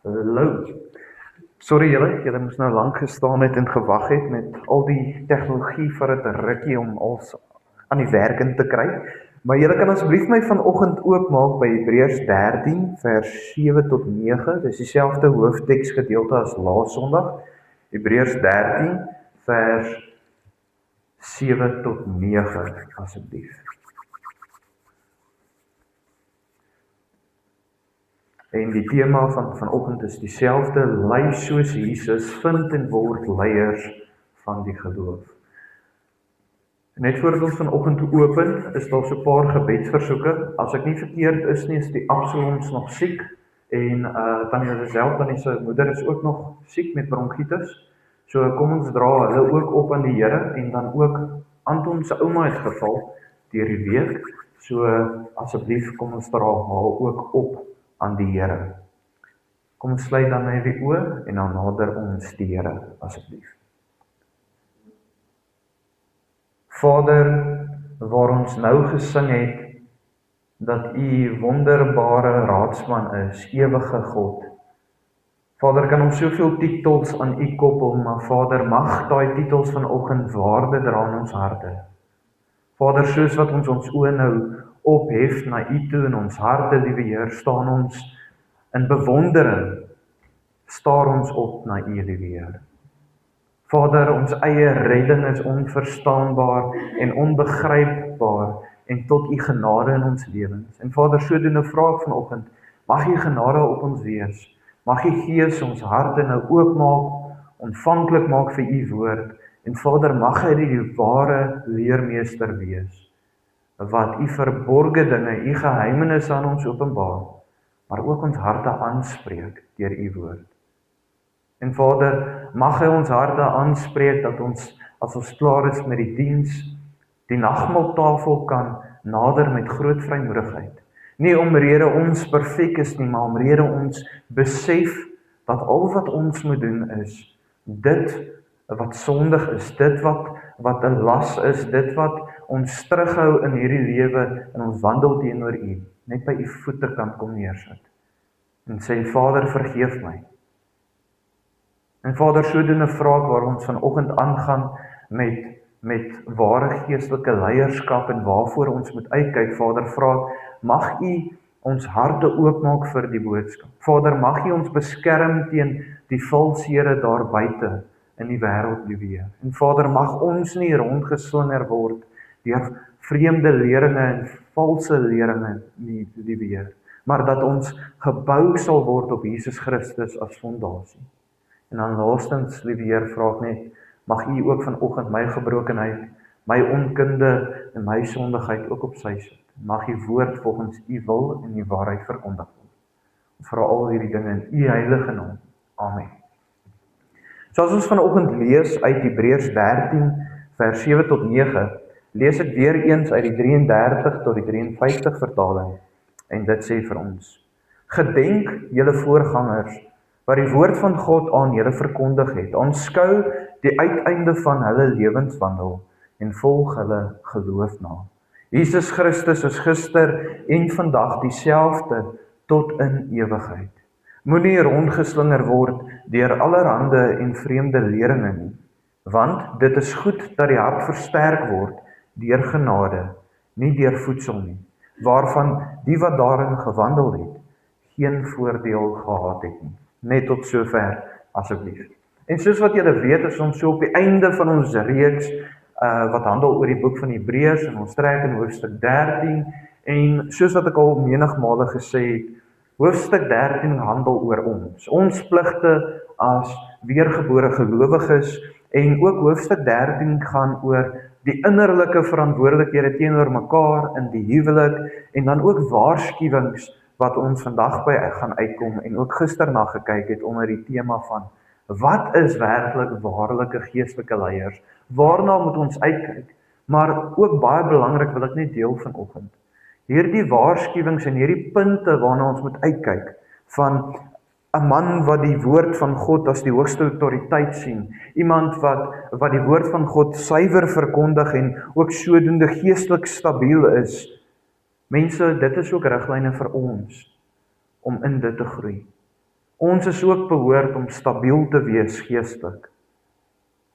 Hallo. Sorry julle moes nou lank gestaan het en gewag het met al die tegnologie vir 'n rukkie om alles aan die werk in te kry. Maar julle kan asseblief my vanoggend oopmaak by Hebreërs 13 vers 7 tot 9. Dis dieselfde hoofteksgedeelte as laas Sondag. Hebreërs 13 vers 7 tot 9 asseblief. En die tema van vanoggend is dieselfde: lyf soos Jesus, vind en word leiers van die geloof. Net voordat ons vanoggend open, is daar so 'n paar gebedsversoeke. As ek nie verkeerd is nie, is die Absaloms nog siek en Tannie Lisel, Tannie se moeder, is ook nog siek met bronkietis. So kom ons dra hulle ook op aan die Here, en dan ook Anton se ouma het geval deur die week. So asseblief kom ons dra haar ook op aan die Here. Kom ons sluit dan net die oë en dan nader ons die Here asseblief. Vader, waar ons nou gesing het dat U wonderbare raadsman is, ewige God. Vader, kan ons soveel titels aan U koppel, maar Vader, mag daai titels vanoggend waarde dra in ons harte. Vader, soos wat ons oë nou ophef na U toe in ons harte, liewe Heer, staan ons in bewondering, staar ons op na U, liewe Heer. Vader, ons eie redding is onverstaanbaar en onbegrypbaar en tot U genade in ons lewens. En Vader, sodoende vra ek vanoggend, mag U genade op ons wees. Mag U Gees ons harte nou oopmaak, ontvanklik maak vir U woord. En Vader, mag hy die ware leermeester wees, wat U verborgde dinge, U geheimenisse aan ons openbaar, maar ook ons harte aanspreek deur U woord. En Vader, mag hy ons harte aanspreek dat ons, as ons klaar is met die diens, die nagmaaltafel kan nader met groot vrymoedigheid. Nie omrede ons perfek is nie, maar omrede ons besef dat al wat ons moet doen is dit wat sondig is, dit wat 'n las is, dit wat ons terughou in hierdie lewe en ons wandel teenoor U, net by U voete kan kom neersit. En sê, Vader, vergeef my. En Vader, sodoende vra ek waar ons vanoggend aangaan met ware geestelike leierskap en waarvoor ons moet uitkyk. Vader, vra ek, mag U ons harte oopmaak vir die boodskap. Vader, mag U ons beskerm teen die valshere daar buite in die wêreld, liewe Heer. En Vader, mag ons nie rondgeslinger word deur vreemde leringe en valse leringe nie, liewe Heer, maar dat ons gebou sal word op Jesus Christus as fondasie. En dan laastens, liewe Heer, vra ek net, mag U ook vanoggend my gebrokenheid, my onkunde en my sondigheid ook op sy sit. Mag U woord volgens U wil en U waarheid verkondig word. Ons vra al hierdie dinge in U heilige naam. Amen. So as ons vanoggend lees uit Hebreërs 13 vers 7 tot 9, lees ek weer eens uit die 33 tot die 53 vertaling. En dit sê vir ons: Gedenk julle voorgangers, wat die woord van God aan julle verkondig het. Aanskou die uiteinde van hulle lewenswandel en volg hulle geloof na. Jesus Christus is gister en vandag dieselfde tot in ewigheid. Moenie rondgeslinger word deur allerhande en vreemde leringe nie, want dit is goed dat die hart versterk word deur genade, nie deur voedsel nie, waarvan die wat daarin gewandel het, geen voordeel gehad het nie. Net tot sover asseblief. En soos wat julle weet, is ons so op die einde van ons reeks wat handel oor die boek van Hebreërs, en ons trek in hoofstuk 13, en soos wat ek al menigmale gesê het, hoofstuk 13 handel oor ons pligte as weergebore gelowiges, en ook hoofstuk 13 gaan oor die innerlike verantwoordelikhede teenoor mekaar in die huwelik, en dan ook waarskuwings wat ons vandag by gaan uitkom, en ook gisterna gekyk het onder die tema van, wat is werklik waarlike geestelike leiers? Waarna moet ons uitkyk? Maar ook baie belangrik wil ek net deel vanoggend. Hierdie waarskuwings en hierdie punte waarna ons moet uitkyk, van 'n man wat die woord van God as die hoogste autoriteit sien, iemand wat die woord van God suiwer verkondig en ook sodoende geestelik stabiel is. Mense, dit is ook riglyne vir ons om in dit te groei. Ons is ook behoort om stabiel te wees geestelik,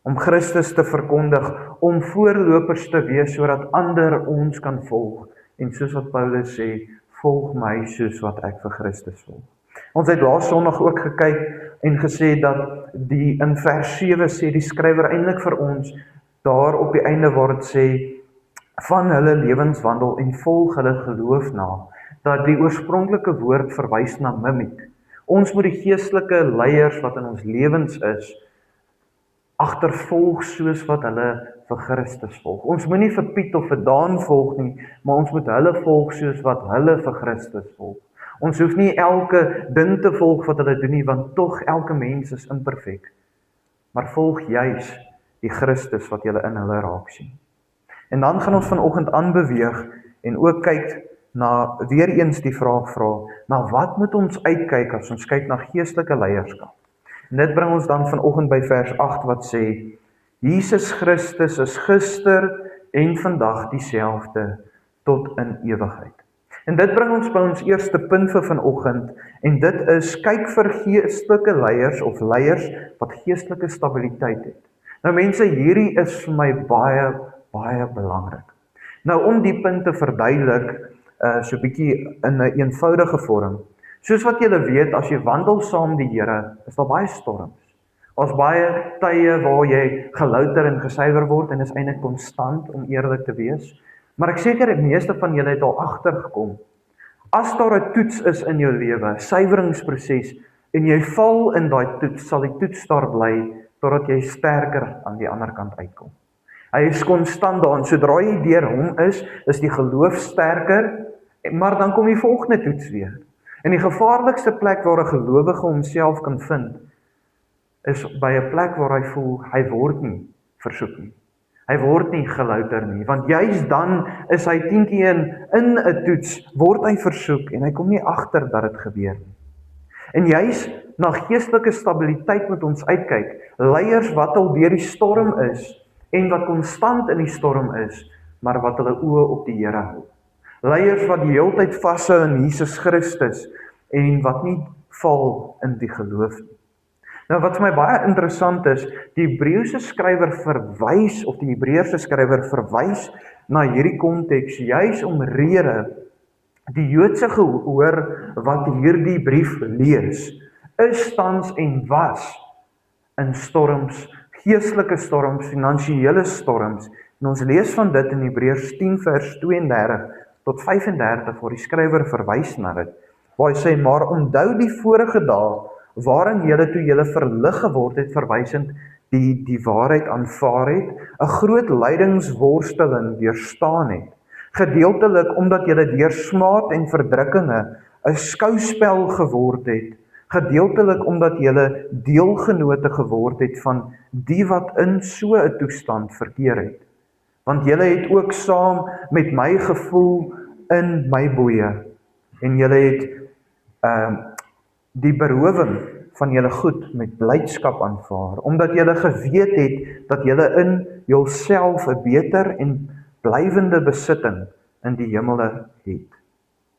om Christus te verkondig, om voorlopers te wees, sodat ander ons kan volg, en soos wat Paulus sê, volg my soos wat ek vir Christus volg. Ons het laas Sondag ook gekyk en gesê dat in vers 7 sê die skrywer eintlik vir ons, daar op die einde waar dit sê, van hulle lewenswandel en volg hulle geloof na, dat die oorspronklike woord verwys na mimiek. Ons moet die geestelike leiers wat in ons lewens is, agtervolg soos wat hulle vir Christus volg. Ons moet nie vir Piet of vir Daan volg nie, maar ons moet hulle volg soos wat hulle vir Christus volg. Ons hoef nie elke ding te volg wat hulle doen nie, want tog elke mens is imperfek. Maar volg juis die Christus wat julle in hulle raak sien. En dan gaan ons vanoggend aanbeweeg en ook kyk na, weer eens die vraag vra, na wat moet ons uitkyk as ons kyk na geestelike leierskap? En dit bring ons dan vanoggend by vers 8 wat sê, Jesus Christus is gister en vandag dieselfde tot in ewigheid. En dit bring ons by ons eerste punt vir vanoggend, en dit is, kyk vir geestelike leiers of leiers wat geestelike stabiliteit het. Nou mense, hierdie is vir my baie, baie belangrik. Nou om die punt te verduidelik, so 'n bietjie in 'n eenvoudige vorm. Soos wat julle weet, as jy wandel saam die Here, is daar baie storms. Daar's baie tye waar jy gelouter en gesuiwer word en is eintlik konstant om eerlik te wees. Maar ek seker die meeste van julle het al agtergekom. As daar 'n toets is in jou lewe, suiweringsproses, en jy val in daai toets, sal die toets daar bly totdat jy sterker aan die ander kant uitkom. Hy is konstant daar, en sodra jy deur hom is die geloof sterker, maar dan kom die volgende toets weer. En die gevaarlikste plek waar 'n gelowige homself kan vind, is by 'n plek waar hy voel, hy word nie versoek nie. Hy word nie gelouter nie, want juis dan is hy 10 keer in 'n toets, word hy versoek, en hy kom nie agter dat dit gebeur nie. En juis na geestelike stabiliteit moet ons uitkyk, leiers wat al deur die storm is, en wat konstant in die storm is, maar wat hulle oë op die Here hou. Leiers wat die hele tyd vashou in Jesus Christus, en wat nie val in die geloof nie. Nou wat vir my baie interessant is, die Hebreëse skrywer verwys, of die Hebreëse skrywer verwys na hierdie konteks, juis omrede die Joodse gehoor wat hierdie brief lees, is tans en was in storms, geestelike storms, finansiële storms, en ons lees van dit in Hebreërs 10 vers 32 tot 35, waar die skrywer verwys na dit, waar hy sê, maar onthou die vorige dae, waarin julle toe julle verlig geword het, verwysend die waarheid aanvaar het, 'n groot lydingsworsteling deurstaan het, gedeeltelik omdat julle deur smaad en verdrukkinge 'n skouspel geword het, gedeeltelik omdat julle deelgenote geword het van die wat in so 'n toestand verkeer het. Want julle het ook saam met my gevoel in my boeye, en julle het die berowing van julle goed met blydskap aanvaar, omdat julle geweet het dat julle in julself 'n beter en blywende besitting in die hemele het.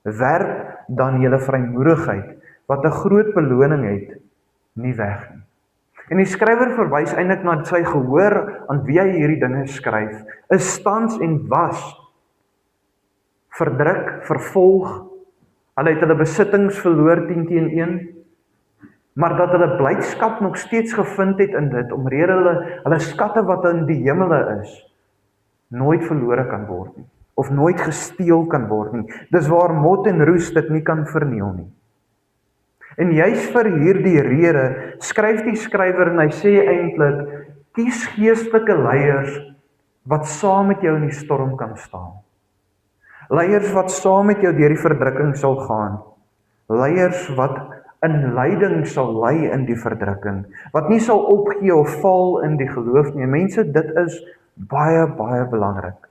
Werp dan julle vrymoedigheid, wat 'n groot beloning het, nie weg nie. En die skrywer verwys eintlik na sy gehoor aan wie hy hierdie dinge skryf, is tans en was verdruk, vervolg, hulle het hulle besittings verloor 10 teen 1, maar dat hulle blydskap nog steeds gevind het in dit, omrede hulle skatte wat in die hemele is, nooit verlore kan word nie, of nooit gesteel kan word nie. Dis waar mot en roes dit nie kan verniel nie. En juis vir hierdie rede skryf die skrywer, en hy sê eintlik, kies geestelike leiers wat saam met jou in die storm kan staan. Leiers wat saam met jou deur die verdrukking sal gaan. Leiers wat in lyding sal lei in die verdrukking, wat nie sal opgee of val in die geloof nie. Mense, dit is baie, baie belangrik.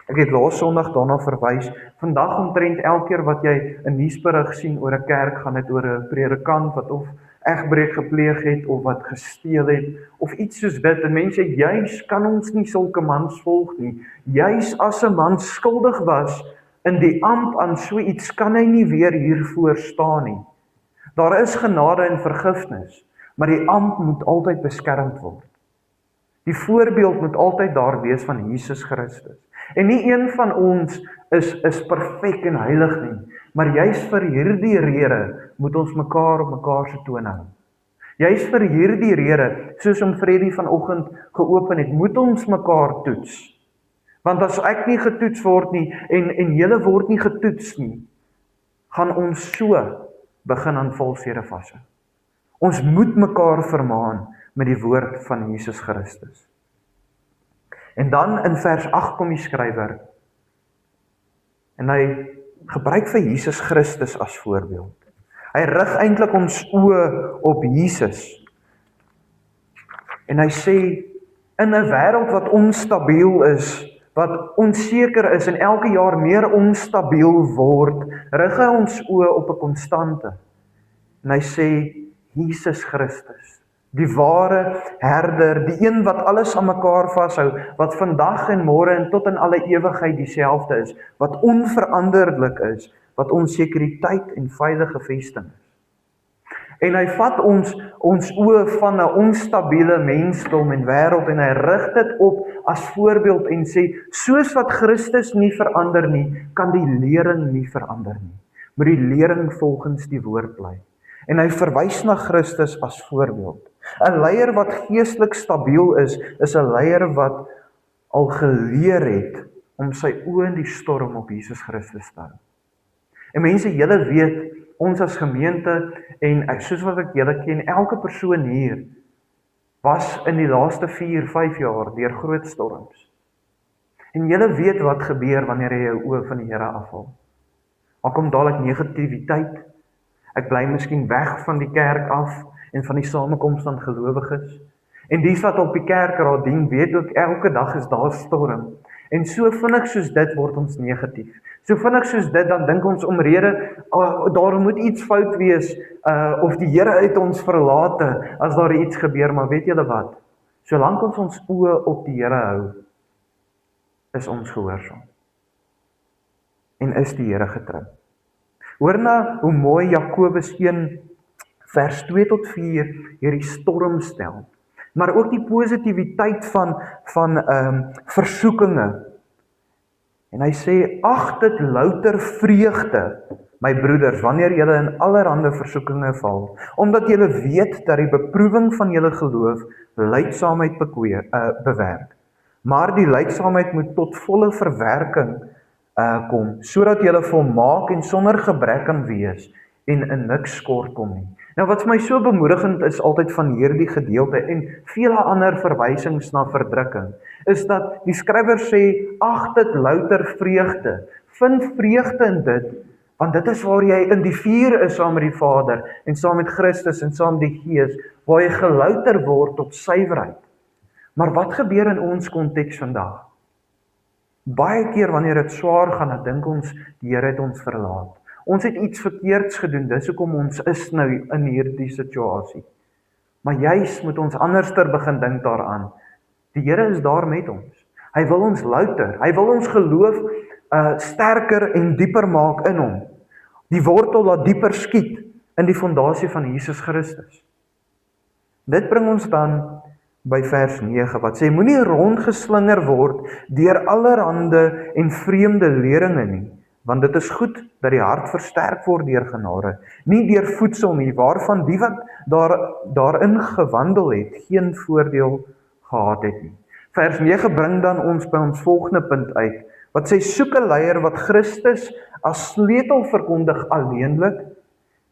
Ek het laas Sondag daarna verwys, vandag omtrent elke keer wat jy 'n nuusberig sien oor 'n kerk, gaan dit oor 'n predikant wat of egbreek gepleeg het, of wat gesteel het, of iets soos dit. En mense, juis kan ons nie sulke mans volg nie. Juis as 'n man skuldig was in die amp aan so iets, kan hy nie weer hiervoor staan nie. Daar is genade en vergifnis, maar die ampt moet altyd beskermd word. Die voorbeeld moet altyd daar wees van Jesus Christus. En nie een van ons is perfek en heilig nie, maar juist vir hierdie rede moet ons mekaar op mekaar se toon hou. Juist vir hierdie rede, soos om Freddy vanoggend geopen het, moet ons mekaar toets. Want as ek nie getoets word nie, en julle word nie getoets nie, gaan ons so begin aan valshede vashou. Ons moet mekaar vermaan met die woord van Jesus Christus. En dan in vers 8 kom die skrywer, en hy gebruik vir Jesus Christus as voorbeeld. Hy rig eintlik ons oë op Jesus. En hy sê, in 'n wêreld wat onstabiel is, wat onseker is en elke jaar meer onstabiel word, rig hy ons oë op 'n konstante. En hy sê, Jesus Christus, die ware herder, die een wat alles aan mekaar vashou, wat vandag en môre en tot in alle ewigheid dieselfde is, wat onveranderlik is, wat ons sekuriteit en veilige vesting is. En hy vat ons oë van 'n onstabiele mensdom en wêreld en hy rig dit op as voorbeeld en sê, soos wat Christus nie verander nie, kan die lering nie verander nie. Maar die lering volgens die woord bly. En hy verwys na Christus as voorbeeld. 'n Leier wat geestelik stabiel is 'n leier wat al geleer het om sy oë in die storm op Jesus Christus te hou. En mense, julle weet, ons as gemeente, en soos wat ek julle ken, elke persoon hier, was in die laaste 4-5 jaar deur groot storms. En julle weet wat gebeur wanneer jy jou oë van die Here afhaal. Daar kom dadelik negativiteit. Ek bly miskien weg van die kerk af, en van die samekoms van gelowiges. En die wat op die kerkraad dien, weet ook elke dag is daar storm. En so vinnig soos dit word ons negatief. So vinnig soos dit, dan dink ons omrede, daar moet iets fout wees, of die Here het ons verlate, as daar iets gebeur, maar weet julle wat? Solank ons oë op die Here hou, is ons gehoorsaam. En is die Here getrou. Hoor na hoe mooi Jakobus 1, vers 2 tot 4, hierdie storm stel. Maar ook die positiwiteit van versoekinge. En hy sê, ag dit louter vreugde, my broeders, wanneer julle in allerhande versoekinge val, omdat julle weet dat die beproewing van julle geloof lydsaamheid bewerk. Maar die lydsaamheid moet tot volle verwerking kom, sodat julle volmaak en sonder gebrek kan wees en in niks skort kom nie. Nou wat vir my so bemoedigend is altyd van hierdie gedeelte en vele ander verwysings na verdrukking, is dat die skrywer sê, ag dit louter vreugde. Vind vreugde in dit, want dit is waar jy in die vuur is saam met die Vader en saam met Christus en saam met die Gees, waar jy gelouter word tot suiwerheid. Maar wat gebeur in ons konteks vandag? Baie keer wanneer dit swaar gaan, dan dink ons, die Here het ons verlaat. Ons het iets verkeerds gedoen, dis hoekom ons is nou in hierdie situasie. Maar juis moet ons anderster begin dink daaraan. Die Here is daar met ons. Hy wil ons louter, hy wil ons geloof sterker en dieper maak in hom. Die wortel laat dieper skiet in die fondasie van Jesus Christus. Dit bring ons dan by vers 9, wat sê, moenie rondgeslinger word deur allerhande en vreemde leringe nie, want dit is goed dat die hart versterk word deur genade, nie deur voedsel nie, waarvan die wat daarin gewandel het, geen voordeel gehad het nie. Vers 9 bring dan ons by ons volgende punt uit, wat sê, soek 'n leier wat Christus as sleutel verkondig alleenlik,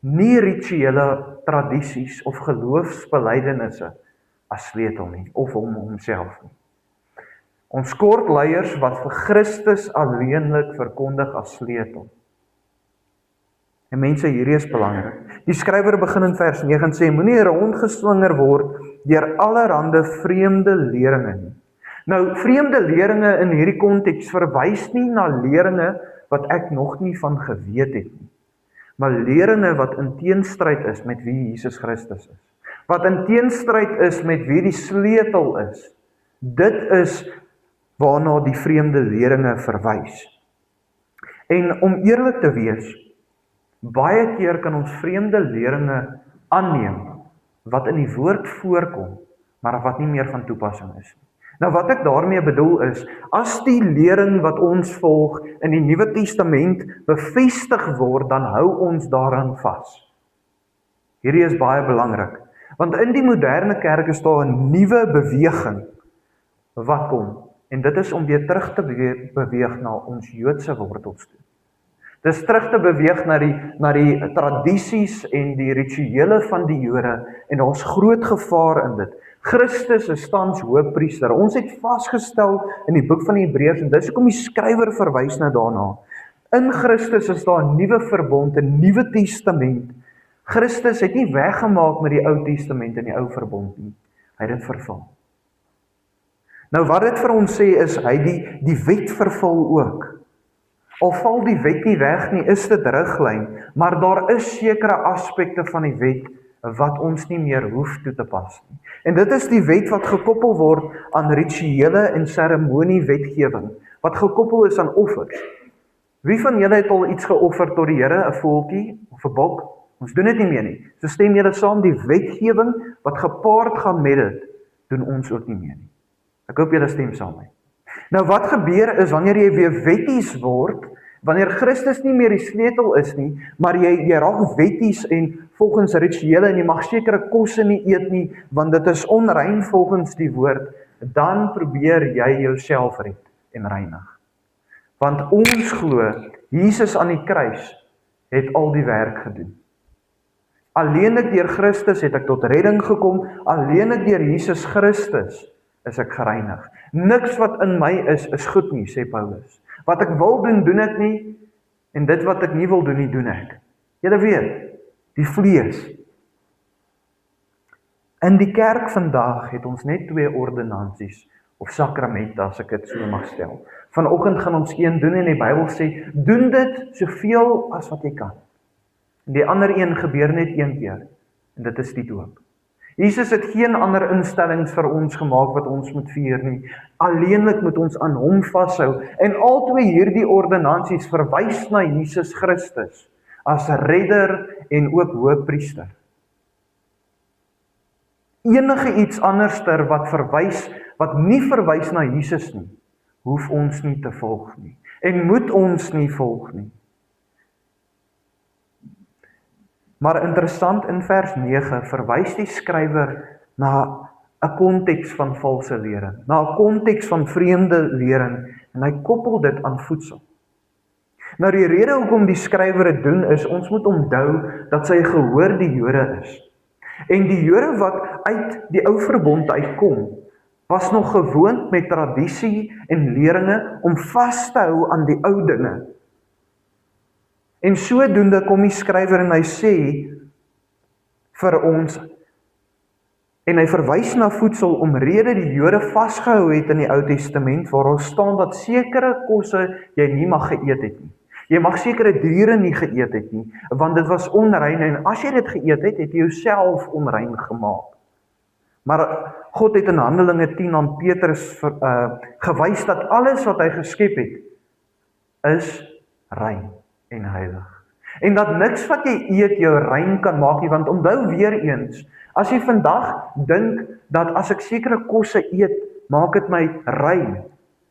nie rituele tradisies of geloofsbelydenisse as sleutel nie, of homself nie. Ons kort leiers wat vir Christus alleenlik verkondig as sleutel. En mense, hierdie is belangrik. Die skrywer begin in vers 9 en sê, moenie rondgeslinger word deur allerhande vreemde leringe nie. Nou, vreemde leringe in hierdie konteks verwys nie na leringe wat ek nog nie van geweet het nie, maar leringe wat in teenstryd is met wie Jesus Christus is. Wat in teenstryd is met wie die sleutel is. Dit is waarna die vreemde leringe verwys. En om eerlik te wees, Baie keer kan ons vreemde leringe aanneem, wat in die woord voorkom, maar wat nie meer van toepassing is nie. Nou wat ek daarmee bedoel is, as die lering wat ons volg in die Nuwe Testament bevestig word, dan hou ons daaraan vas. Hierdie is baie belangrik, want in die moderne kerk is daar 'n nuwe beweging wat kom, en dit is om weer terug te beweeg na ons Joodse wortels toe. Dit is terug te beweeg na die tradisies en die rituele van die Jode, en daar's groot gevaar in dit. Christus is tans hoëpriester. Ons het vasgestel in die boek van die Hebreërs, en dis hoekom die skrywer verwys nou daarna. In Christus is daar 'n nuwe verbond, 'n nuwe testament. Christus het nie weggemaak met die Ou Testament en die Ou Verbond nie. Hy het dit vervul. Nou wat dit vir ons sê is, hy die wet vervul ook. Al val die wet nie weg nie, is dit riglyn, maar daar is sekere aspekte van die wet wat ons nie meer hoef toe te pas nie. En dit is die wet wat gekoppel word aan rituele en seremoniewetgewing, wat gekoppel is aan offers. Wie van julle het al iets geoffer tot die Here, 'n voeltjie of 'n bok? Ons doen dit nie meer nie. So stem julle saam, die wetgewing wat gepaard gaan met dit, doen ons ook nie meer nie. Ek hoop julle stem saam met. Nou wat gebeur is, wanneer jy weer wetties word, wanneer Christus nie meer die sleutel is nie, maar jy raak wetties en volgens rituele, en jy mag sekere kosse nie eet nie, want dit is onrein volgens die woord, dan probeer jy jouself red en reinig. Want ons glo, Jesus aan die kruis het al die werk gedoen. Alleenlik deur Christus het ek tot redding gekom, alleenlik deur Jesus Christus is ek gereinig. Niks wat in my is goed nie, sê Paulus. Wat ek wil doen, doen ek nie, en dit wat ek nie wil doen nie, doen ek. Julle weet, die vlees. In die kerk vandag het ons net 2 ordinansies, of sakramente, as ek dit so mag stel. Vanoggend gaan ons een doen, en die Bybel sê, doen dit soveel as wat jy kan. En die ander een gebeur net 1 keer, en dit is die doop. Jesus het geen ander instellings vir ons gemaak wat ons moet vier nie. Alleenlik moet ons aan hom vashou. En albei hierdie ordinansies verwys na Jesus Christus as redder en ook hoëpriester. Enige iets anderster wat nie verwys na Jesus nie, hoef ons nie te volg nie. En moet ons nie volg nie. Maar interessant, in vers 9 verwys die skrywer na 'n konteks van valse lering, na 'n konteks van vreemde lering, en hy koppel dit aan voedsel. Nou die rede hoekom die skrywer dit doen is, ons moet onthou dat sy gehoor die Jode is. En die Jode wat uit die ou verbond uitkom, was nog gewoond met tradisie en leringe om vas te hou aan die ou dinge. En sodoende kom die skrywer en hy sê vir ons, en hy verwys na voedsel omrede die Jode vasgehou het in die Ou Testament, waar daar staan dat sekere kosse jy nie mag geëet het nie. Jy mag sekere diere nie geëet het nie, want dit was onrein, en as jy dit geëet het, het jy jouself onrein gemaak. Maar God het in Handelinge 10 aan Petrus gewys dat alles wat hy geskep het, is rein en heilig. En dat niks wat jy eet jou rein kan maak nie, want onthou weer eens, as jy vandag dink dat as ek sekere kosse eet, maak dit my rein,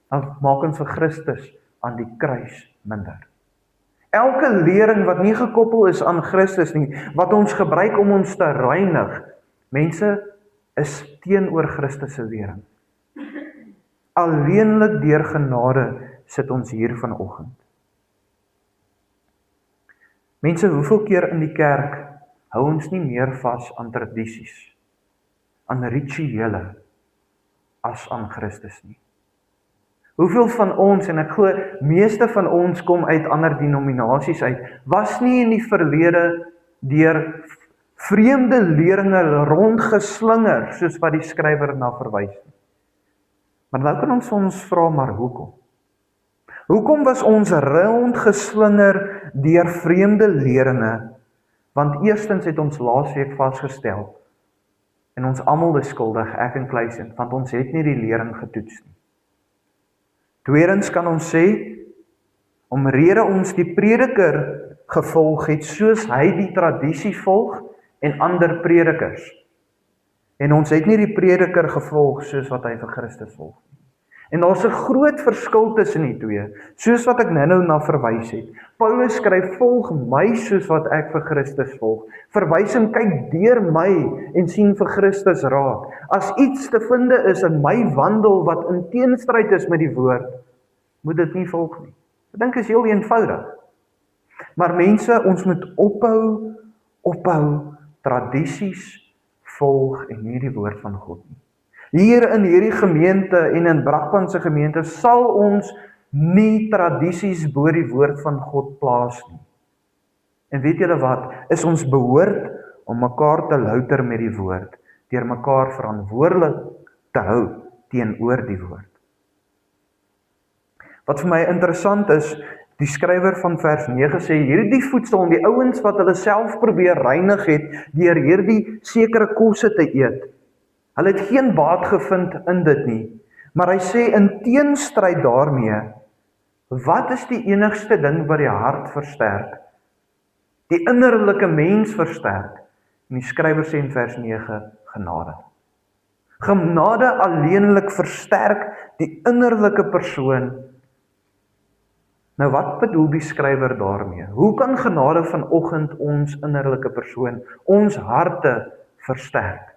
dan maak ons vir Christus aan die kruis minder. Elke lering wat nie gekoppel is aan Christus nie, wat ons gebruik om ons te reinig, mense, is teenoor Christus se lering. Alleenlik deur genade sit ons hier vanoggend. Mense, hoeveel keer in die kerk hou ons nie meer vas aan tradisies, aan rituele, as aan Christus nie. Hoeveel van ons, en ek glo, meeste van ons kom uit ander denominasies uit, was nie in die verlede deur vreemde leringe rondgeslinger, soos wat die skrywer na verwys. Maar nou kan ons vra, maar hoekom? Hoekom was ons rondgeslinger deur vreemde leringe? Want eerstens het ons laasweek vasgestel, en ons almal is skuldig, ek en Kluisen, want ons het nie die lering getoets nie. Tweedens kan ons sê, omrede ons die prediker gevolg het, soos hy die tradisie volg en ander predikers. En ons het nie die prediker gevolg soos wat hy vir Christus volg. En daar's 'n groot verskil tussen die twee, soos wat ek nou na verwys het. Paulus skryf, volg my soos wat ek vir Christus volg. Verwys en kyk deur my en sien vir Christus raak. As iets te vind is in my wandel wat in teenstryd is met die woord, moet dit nie volg nie. Ek dink is heel eenvoudig. Maar mense, ons moet ophou tradisies volg en nie die woord van God nie. Hier in hierdie gemeente en in Brakpan se gemeente sal ons nie tradisies bo die woord van God plaas nie. En weet julle wat? Is ons behoort om mekaar te louter met die woord, deur mekaar verantwoordelik te hou teenoor die woord. Wat vir my interessant is, die skrywer van vers 9 sê, hierdie voedsel, die ouens wat hulle self probeer reinig het, deur hierdie sekere kosse te eet, hulle het geen baat gevind in dit nie. Maar hy sê, in teenstryd daarmee, wat is die enigste ding wat die hart versterk? Die innerlike mens versterk. En die skrywer sê in vers 9, genade. Genade alleenlik versterk die innerlike persoon. Nou wat bedoel die skrywer daarmee? Hoe kan genade vanoggend ons innerlike persoon, ons harte versterk?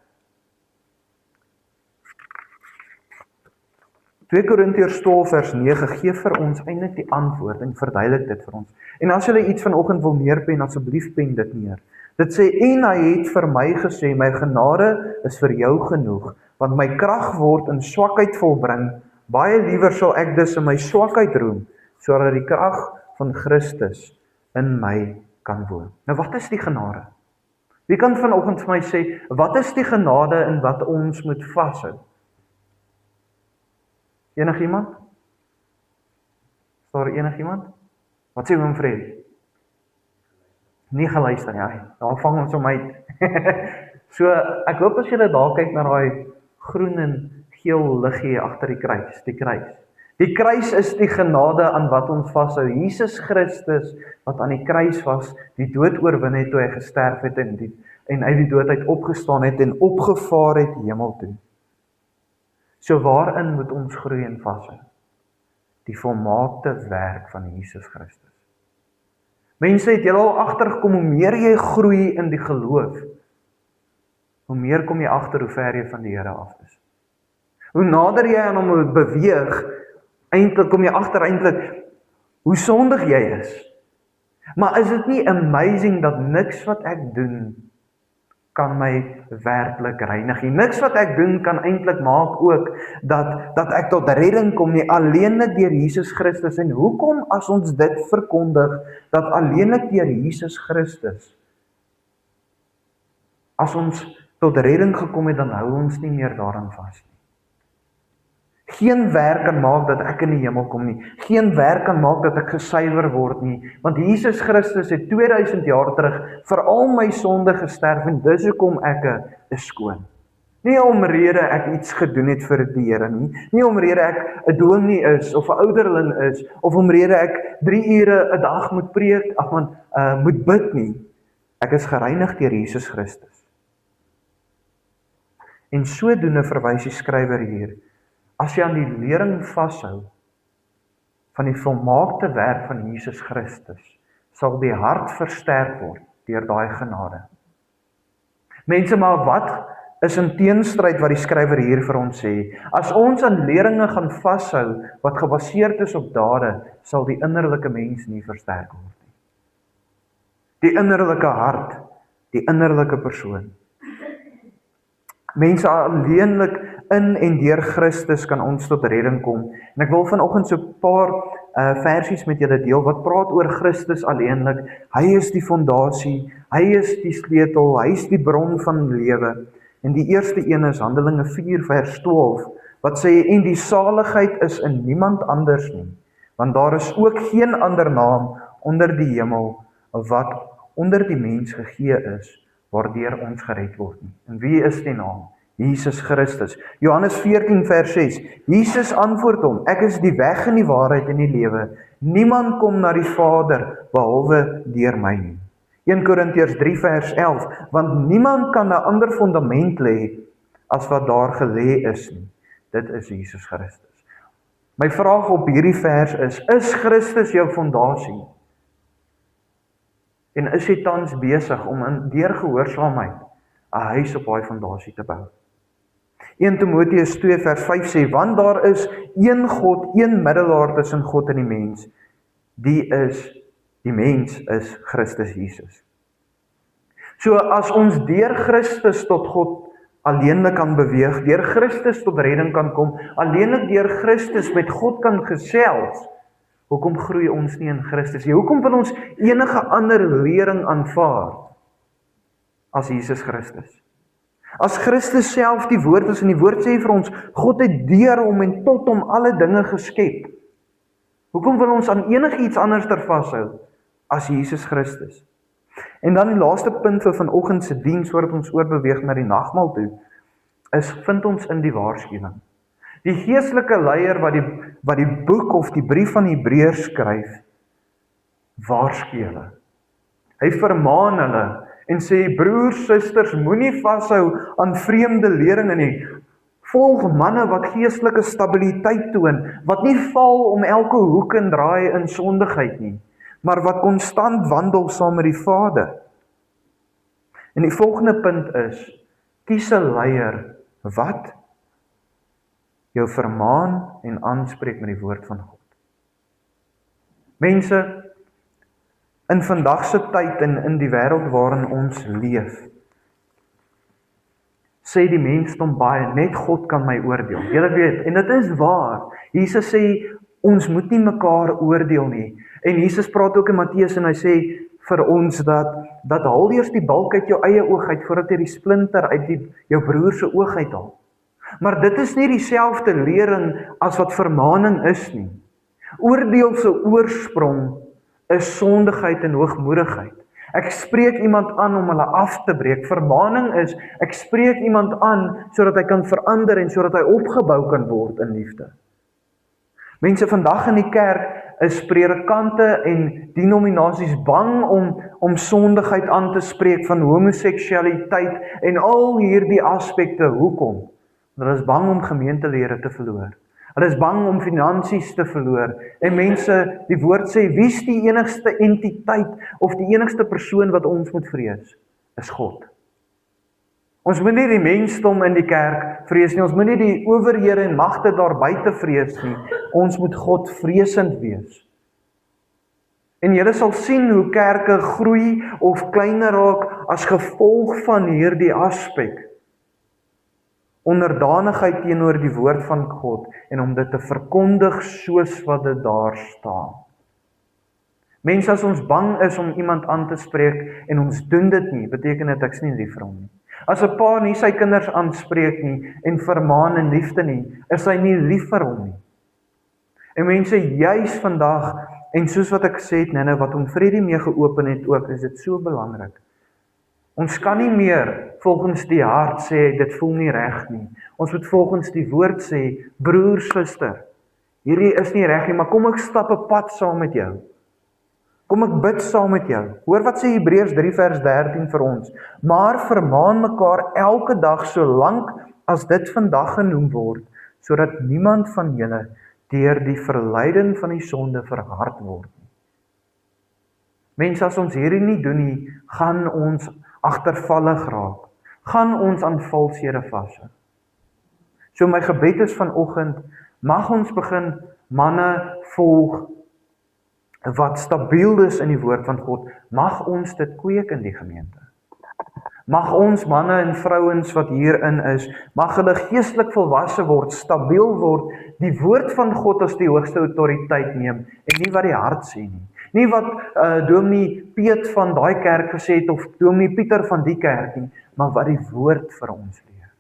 2 Korintiërs 12 vers 9 gee vir ons eintlik die antwoord en verduidelik dit vir ons. En as jy iets vanoggend wil neerpen, asseblief pen dit neer. Dit sê, en hy het vir my gesê, my genade is vir jou genoeg, want my krag word in swakheid volbring. Baie liewer sal ek dus in my swakheid roem, sodat die krag van Christus in my kan woon. Nou wat is die genade? Wie kan vanoggend vir my sê, wat is die genade en wat ons moet vashou? Enigiemand? Is daar enigiemand? Wat sê oom Fred? Nie geluister, ja. Daar vang ons om uit. So, ek hoop as julle daar kyk na daai groen en geel liggie agter die kruis, die kruis. Die kruis is die genade aan wat ons vashou. Jesus Christus wat aan die kruis was, die dood oorwin het toe hy gesterf het en uit die dood uit opgestaan het en opgevaar het hemel toe. So waarin moet ons groei en vashou? Die volmaakte werk van Jesus Christus. Mense, het julle al agtergekom, hoe meer jy groei in die geloof, hoe meer kom jy agter hoe ver jy van die Here af is. Hoe nader jy aan hom beweeg, eintlik kom jy agter eintlik hoe sondig jy is. Maar is dit nie amazing dat niks wat ek doen kan my werklik reinig nie. Niks wat ek doen kan eintlik maak ook dat ek tot redding kom nie, alleenlik deur Jesus Christus. En hoekom as ons dit verkondig, dat alleenlik deur Jesus Christus, as ons tot redding gekom het, dan hou ons nie meer daaraan vas nie. Geen werk kan maak dat ek in die hemel kom nie. Geen werk kan maak dat ek gesuiwer word nie. Want Jesus Christus het 2000 jaar terug vir al my sonde gesterf en dis hoekom ek is skoon. Nie omrede ek iets gedoen het vir die Here nie. Nie omrede ek 'n dominee is of 'n ouderling is of omrede ek 3 ure 'n dag moet preek, moet bid nie. Ek is gereinig deur Jesus Christus. En sodoende verwys die skrywer hier, as jy aan die lering vashou van die volmaakte werk van Jesus Christus, sal die hart versterk word deur daai genade. Mense, maar wat is in teenstryd wat die skrywer hier vir ons sê? As ons aan leringe gaan vashou wat gebaseerd is op dade, sal die innerlike mens nie versterk word nie. Die innerlike hart, die innerlike persoon. Mense, alleenlik in en deur Christus kan ons tot redding kom. En ek wil vanoggend so 'n paar versies met julle deel wat praat oor Christus alleenlik. Hy is die fondasie, hy is die sleutel, hy is die bron van lewe. En die eerste een is Handelinge 4 vers 12 wat sê, en die saligheid is in niemand anders nie, want daar is ook geen ander naam onder die hemel wat onder die mens gegee is waardeur ons gered word nie. En wie is die naam? Jesus Christus. Johannes 14 vers 6. Jesus antwoord hom, ek is die weg en die waarheid en die lewe. Niemand kom na die Vader behalwe deur my nie. 1 Korintiërs 3 vers 11, want niemand kan 'n ander fundament lê as wat daar gelê is nie. Dit is Jesus Christus. My vraag op hierdie vers is Christus jou fondasie? En is jy tans besig om deur gehoorsaamheid 'n huis op daai fondasie te bou? 1 Timoteus 2 vers 5 sê, want daar is een God, een middelaar tussen God en die mens. Die mens is Christus Jesus. So as ons deur Christus tot God alleenlik kan beweeg, deur Christus tot redding kan kom, alleenlik deur Christus met God kan gesels, hoekom groei ons nie in Christus nie? Hoekom wil ons enige ander lering aanvaar as Jesus Christus? As Christus self die woord is, en die woord sê vir ons, God het deur hom en tot hom alle dinge geskep. Hoekom wil ons aan enigiets anders vashou as Jesus Christus? En dan die laaste punt vir vanoggend se diens, voordat ons oorbeweeg na die nagmaal toe, vind ons in die waarskuwing. Die geestelike leier wat die boek of die brief van Hebreërs skryf, waarsku hulle. Hy vermaan hulle en sê, broers, susters, moenie vashou aan vreemde leringe nie. Volg manne wat geestelike stabiliteit toon, wat nie val om elke hoek en draai in sondigheid nie, maar wat konstant wandel saam met die Vader. En die volgende punt is, kies 'n leier wat jou vermaan en aanspreek met die woord van God. Mense, in vandag se tyd en in die wêreld waarin ons leef, sê die mensdom baie, net God kan my oordeel. Julle weet, en dit is waar. Jesus sê, ons moet nie mekaar oordeel nie. En Jesus praat ook in Matteus en hy sê vir ons dat haal eers die balk uit jou eie oog uit, voordat jy die splinter uit jou broer se oog uithaal. Maar dit is nie dieselfde lering as wat vermaaning is nie. Oordeel se oorsprong is sondigheid en hoogmoedigheid. Ek spreek iemand aan om hulle af te breek. Vermaaning is, ek spreek iemand aan sodat hy kan verander en sodat hy opgebou kan word in liefde. Mense, vandag in die kerk is predikante en denominasies bang om sondigheid aan te spreek, van homoseksualiteit en al hierdie aspekte. Hoekom? Hulle is bang om gemeentelede te verloor. Hulle is bang om finansies te verloor. En mense, die woord sê, wie is die enigste entiteit of die enigste persoon wat ons moet vrees? Is God. Ons moet nie die mensdom in die kerk vrees nie, ons moet nie die owerhede en magte daar buite vrees nie, ons moet God vreesend wees. En julle sal sien hoe kerke groei of kleiner raak as gevolg van hierdie aspek. Onderdanigheid teenoor die woord van God en om dit te verkondig soos wat dit daar staan. Mense, as ons bang is om iemand aan te spreek en ons doen dit nie, beteken dit ek's nie lief vir hom nie. As 'n pa nie sy kinders aanspreek nie en vermaan in liefde nie, is hy nie lief vir hom nie. En mense, juis vandag, en soos wat ek gesê het, wat om Freddie mee geopen het ook, is dit so belangrik. Ons kan nie meer volgens die hart sê, dit voel nie reg nie. Ons moet volgens die woord sê, broer, suster, hierdie is nie reg nie, maar kom ek stap 'n pad saam met jou. Kom ek bid saam met jou. Hoor wat sê Hebreërs 3 vers 13 vir ons. Maar vermaan mekaar elke dag solank as dit vandag genoem word, sodat niemand van julle deur die verleiding van die sonde verhard word nie. Mense, as ons hierdie nie doen nie, gaan ons agtervallig raak. Gaan ons aan valshede vashou. So my gebed is vanoggend, mag ons begin manne volg wat stabiel is in die woord van God, mag ons dit kweek in die gemeente. Mag ons manne en vrouens wat hierin is, mag hulle geestelik volwasse word, stabiel word, die woord van God as die hoogste autoriteit neem, en nie wat die hart sê nie. Nie wat dominee Piet van daai kerk gesê het, of dominee Pieter van die kerk nie, maar wat die woord vir ons leer.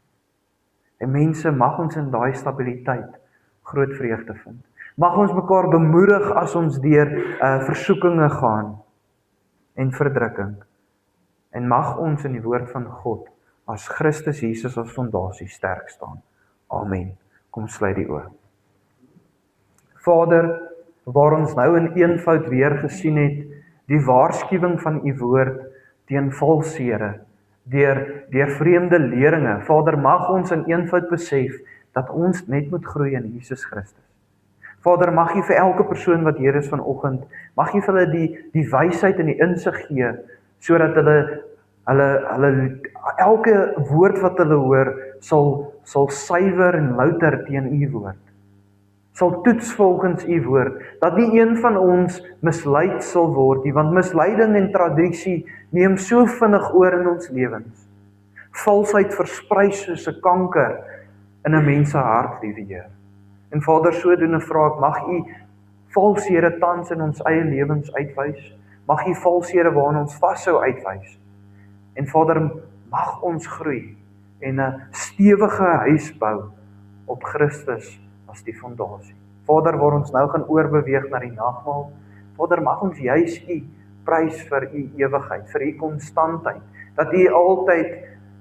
En mense, mag ons in daai stabiliteit groot vreugde vind. Mag ons mekaar bemoedig as ons deur versoekinge gaan en verdrukking. En mag ons in die woord van God as Christus Jesus as fondasie sterk staan. Amen. Kom sluit die oë. Vader, waar ons nou in eenvoud weer gesien het, die waarskuwing van u woord teen valshere, deur vreemde leringe. Vader, mag ons in eenvoud besef dat ons net moet groei in Jesus Christus. Vader, mag u vir elke persoon wat hier is vanoggend, mag u vir hulle die wysheid en die insig gee, sodat hulle elke woord wat hulle hoor, sal suiwer en louter teen u woord. Sal toets volgens u woord, dat nie een van ons misleid sal word nie, want misleiding en tradisie neem so vinnig oor in ons lewens. Valsheid versprei soos 'n kanker in 'n mens se hart, liewe Heer. En Vader, sodoende vra ek, mag u valshede tans in ons eie lewens uitwys, mag u valshede waarin ons vashou uitwys. En Vader, mag ons groei en 'n stewige huis bou op Christus as die fondasie. Vader, waar ons nou gaan oorbeweeg na die nagmaal, Vader, mag ons juis u prys vir u ewigheid, vir u konstantheid, dat u altyd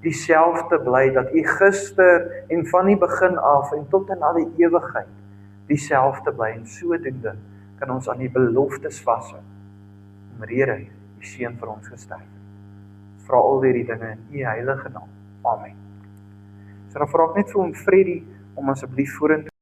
dieselfde bly, dat u gister en van die begin af en tot in al die ewigheid dieselfde bly, en sodoende kan ons aan die beloftes vashou, omrede die seun vir ons gesterf het. Vra al die dinge in u heilige naam. Amen. So dan vra ek net vir hom Freddy om asseblief vorentoe